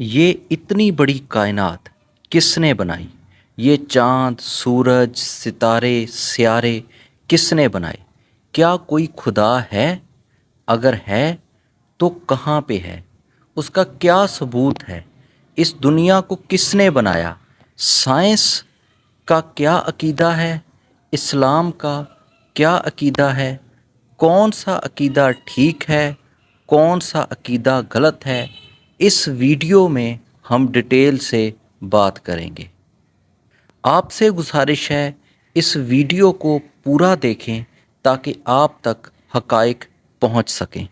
ये इतनी बड़ी कायनात किसने बनाई? ये चाँद, सूरज, सितारे, स्यारे किसने बनाए? क्या कोई खुदा है? अगर है तो कहाँ पे है? उसका क्या सबूत है? इस दुनिया को किसने बनाया? साइंस का क्या अकीदा है? इस्लाम का क्या अकीदा है? कौन सा अकीदा ठीक है? कौन सा अकीदा गलत है? इस वीडियो में हम डिटेल से बात करेंगे। आपसे गुजारिश है इस वीडियो को पूरा देखें ताकि आप तक हक़ाइक़ पहुंच सकें।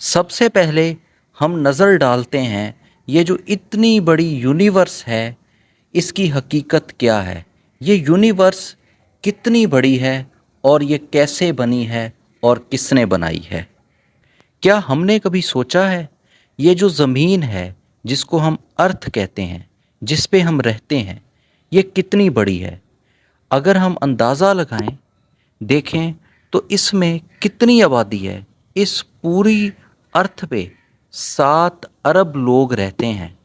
सबसे पहले हम नज़र डालते हैं ये जो इतनी बड़ी यूनिवर्स है इसकी हकीकत क्या है, ये यूनिवर्स कितनी बड़ी है और ये कैसे बनी है और किसने बनाई है। क्या हमने कभी सोचा है ये जो ज़मीन है जिसको हम अर्थ कहते हैं, जिस पे हम रहते हैं, ये कितनी बड़ी है? अगर हम अंदाज़ा लगाएं, देखें तो इसमें कितनी आबादी है। इस पूरी अर्थ पे 7 अरब लोग रहते हैं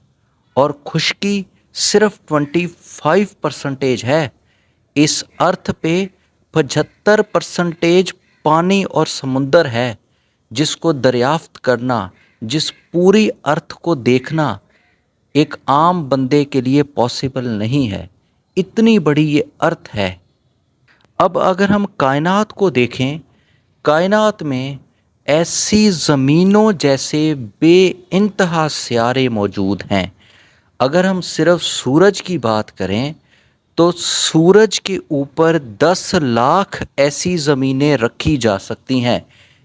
और खुश्की सिर्फ 25% है। इस अर्थ पे 75% पानी और समुंदर है जिसको दरियाफ्त करना, जिस पूरी अर्थ को देखना एक आम बंदे के लिए पॉसिबल नहीं है। इतनी बड़ी ये अर्थ है। अब अगर हम कायनात को देखें, कायनात में ऐसी ज़मीनों जैसे बेइंतहा सियारे मौजूद हैं। अगर हम सिर्फ सूरज की बात करें तो सूरज के ऊपर 10 लाख ऐसी ज़मीनें रखी जा सकती हैं।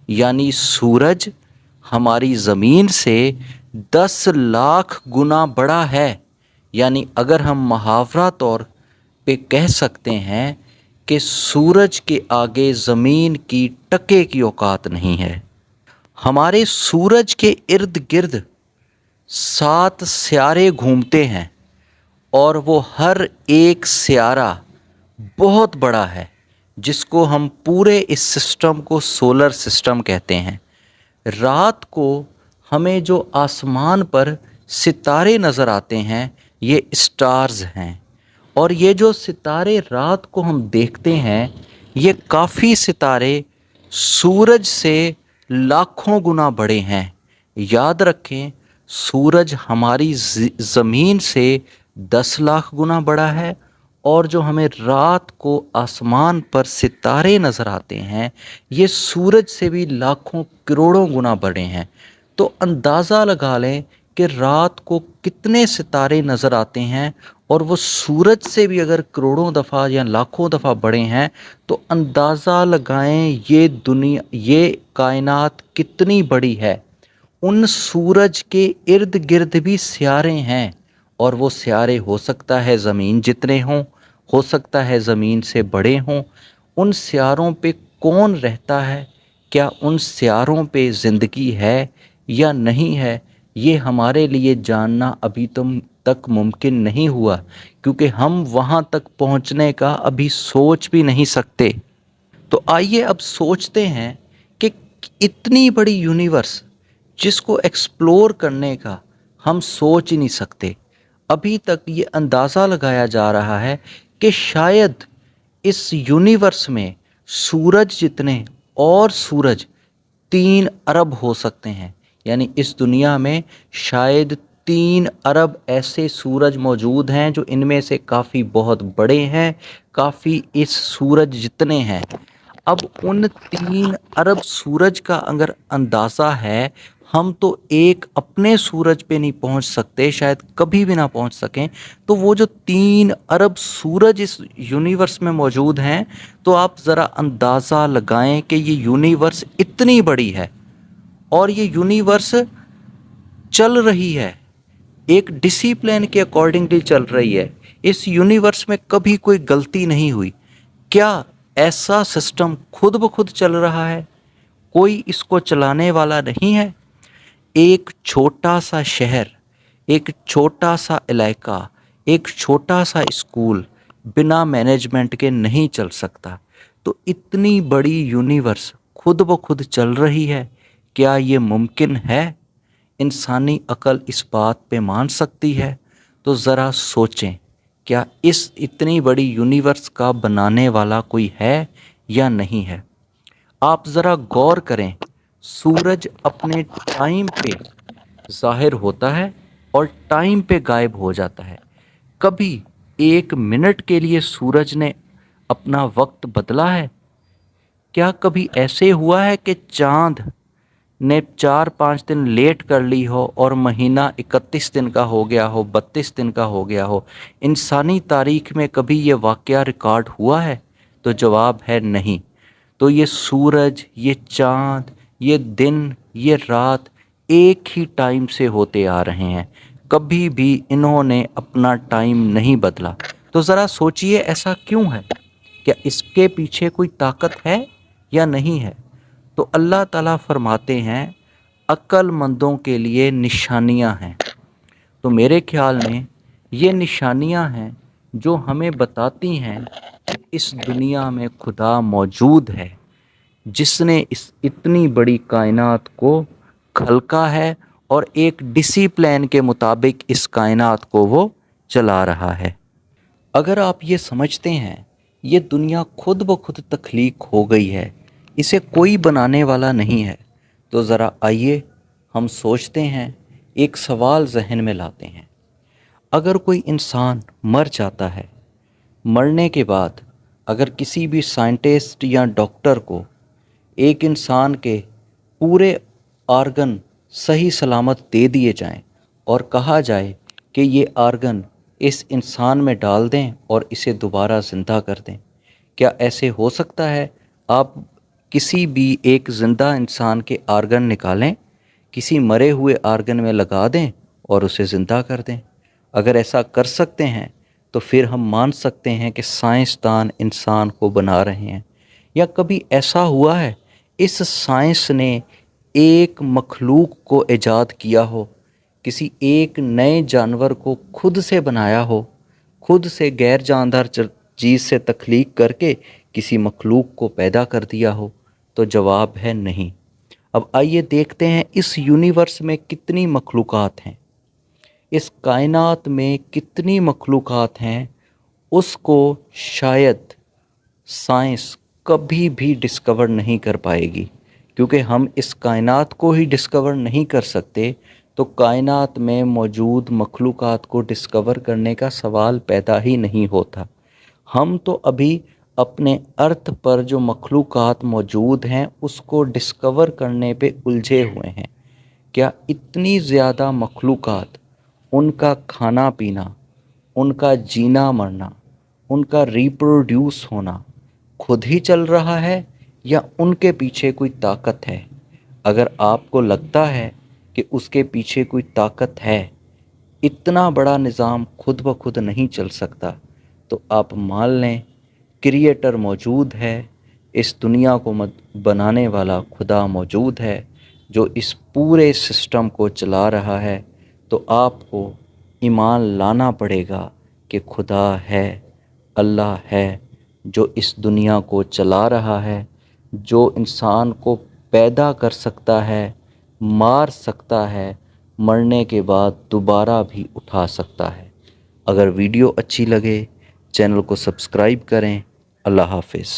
यानी सूरज हमारी ज़मीन से 10 लाख गुना बड़ा है। यानी अगर हम मुहावरा तौर पे कह सकते हैं कि सूरज के आगे ज़मीन की टके की औकात नहीं है। हमारे सूरज के इर्द गिर्द 7 सियारे घूमते हैं और वो हर एक सियारा बहुत बड़ा है, जिसको हम पूरे इस सिस्टम को सोलर सिस्टम कहते हैं। रात को हमें जो आसमान पर सितारे नज़र आते हैं ये स्टार्स हैं, और ये जो सितारे रात को हम देखते हैं ये काफ़ी सितारे सूरज से लाखों गुना बड़े हैं। याद रखें, सूरज हमारी ज़मीन से 10 लाख गुना बड़ा है, और जो हमें रात को आसमान पर सितारे नज़र आते हैं ये सूरज से भी लाखों करोड़ों गुना बड़े हैं। तो अंदाज़ा लगा लें कि रात को कितने सितारे नज़र आते हैं, और वो सूरज से भी अगर करोड़ों दफ़ा या लाखों दफ़ा बड़े हैं तो अंदाज़ा लगाएं ये दुनिया, ये कायनात कितनी बड़ी है। उन सूरज के इर्द गिर्द भी सियारे हैं, और वो सियारे हो सकता है ज़मीन जितने हों, हो सकता है ज़मीन से बड़े हों। उन सियारों पे कौन रहता है, क्या उन सियारों पे ज़िंदगी है या नहीं है, ये हमारे लिए जानना अभी तक मुमकिन नहीं हुआ, क्योंकि हम वहाँ तक पहुँचने का अभी सोच भी नहीं सकते। तो आइए अब सोचते हैं कि इतनी बड़ी यूनिवर्स जिसको एक्सप्लोर करने का हम सोच ही नहीं सकते। अभी तक ये अंदाज़ा लगाया जा रहा है कि शायद इस यूनिवर्स में सूरज जितने और सूरज 3 अरब हो सकते हैं। यानी इस दुनिया में शायद 3 अरब ऐसे सूरज मौजूद हैं जो इनमें से काफ़ी बहुत बड़े हैं, काफ़ी इस सूरज जितने हैं। अब उन 3 अरब सूरज का अगर अंदाज़ा है, हम तो एक अपने सूरज पे नहीं पहुंच सकते, शायद कभी भी ना पहुंच सकें, तो वो जो 3 अरब सूरज इस यूनिवर्स में मौजूद हैं, तो आप ज़रा अंदाज़ा लगाएं कि ये यूनिवर्स इतनी बड़ी है और ये यूनिवर्स चल रही है, एक डिसिप्लिन के अकॉर्डिंगली चल रही है। इस यूनिवर्स में कभी कोई गलती नहीं हुई। क्या ऐसा सिस्टम खुद ब खुद चल रहा है? कोई इसको चलाने वाला नहीं है। एक छोटा सा शहर, एक छोटा सा इलाका, एक छोटा सा स्कूल बिना मैनेजमेंट के नहीं चल सकता। तो इतनी बड़ी यूनिवर्स खुद ब खुद चल रही है, क्या ये मुमकिन है? इंसानी अकल इस बात पे मान सकती है? तो ज़रा सोचें, क्या इस इतनी बड़ी यूनिवर्स का बनाने वाला कोई है या नहीं है? आप ज़रा गौर करें, सूरज अपने टाइम पे ज़ाहिर होता है और टाइम पे गायब हो जाता है। कभी 1 मिनट के लिए सूरज ने अपना वक्त बदला है? क्या कभी ऐसे हुआ है कि चाँद ने 4-5 दिन लेट कर ली हो और महीना 31 दिन का हो गया हो, 32 दिन का हो गया हो? इंसानी तारीख में कभी ये वाक़या रिकॉर्ड हुआ है? तो जवाब है नहीं। तो ये सूरज, ये चाँद, ये दिन, ये रात एक ही टाइम से होते आ रहे हैं। कभी भी इन्होंने अपना टाइम नहीं बदला। तो ज़रा सोचिए, ऐसा क्यों है? क्या इसके पीछे कोई ताकत है या नहीं है? तो अल्लाह ताला फरमाते हैं, अक्लमंदों के लिए निशानियां हैं। तो मेरे ख्याल में ये निशानियां हैं जो हमें बताती हैं कि इस दुनिया में खुदा मौजूद है, जिसने इस इतनी बड़ी कायनात को खलका है और एक डिसिप्लिन के मुताबिक इस कायनात को वो चला रहा है। अगर आप ये समझते हैं ये दुनिया खुद ब खुद तख्लीक हो गई है, इसे कोई बनाने वाला नहीं है, तो ज़रा आइए हम सोचते हैं, एक सवाल जहन में लाते हैं। अगर कोई इंसान मर जाता है, मरने के बाद अगर किसी भी साइंटिस्ट या डॉक्टर को एक इंसान के पूरे आर्गन सही सलामत दे दिए जाएं और कहा जाए कि ये आर्गन इस इंसान में डाल दें और इसे दोबारा ज़िंदा कर दें, क्या ऐसे हो सकता है? आप किसी भी एक ज़िंदा इंसान के आर्गन निकालें, किसी मरे हुए आर्गन में लगा दें और उसे ज़िंदा कर दें? अगर ऐसा कर सकते हैं तो फिर हम मान सकते हैं कि साइंसदान इंसान को बना रहे हैं। या कभी ऐसा हुआ है इस साइंस ने एक मखलूक को ईजाद किया हो, किसी एक नए जानवर को खुद से बनाया हो, खुद से गैर जानदार चीज़ से तख्लीक करके किसी मखलूक को पैदा कर दिया हो? तो जवाब है नहीं। अब आइए देखते हैं इस यूनिवर्स में कितनी मखलूक़ात हैं, इस कायनात में कितनी मखलूक़ात हैं, उसको शायद साइंस कभी भी डिस्कवर नहीं कर पाएगी, क्योंकि हम इस कायनात को ही डिस्कवर नहीं कर सकते तो कायनात में मौजूद मखलूक़ात को डिस्कवर करने का सवाल पैदा ही नहीं होता। हम तो अभी अपने अर्थ पर जो मखलूक़ात मौजूद हैं उसको डिस्कवर करने पे उलझे हुए हैं। क्या इतनी ज़्यादा मखलूक़ात, उनका खाना पीना, उनका जीना मरना, उनका रिप्रोड्यूस होना खुद ही चल रहा है या उनके पीछे कोई ताकत है? अगर आपको लगता है कि उसके पीछे कोई ताकत है, इतना बड़ा निज़ाम खुद ब खुद नहीं चल सकता, तो आप मान लें क्रिएटर मौजूद है, इस दुनिया को बनाने वाला खुदा मौजूद है जो इस पूरे सिस्टम को चला रहा है। तो आपको ईमान लाना पड़ेगा कि खुदा है, अल्लाह है जो इस दुनिया को चला रहा है, जो इंसान को पैदा कर सकता है, मार सकता है, मरने के बाद दोबारा भी उठा सकता है। अगर वीडियो अच्छी लगे चैनल को सब्सक्राइब करें। अल्लाह हाफ़िज़।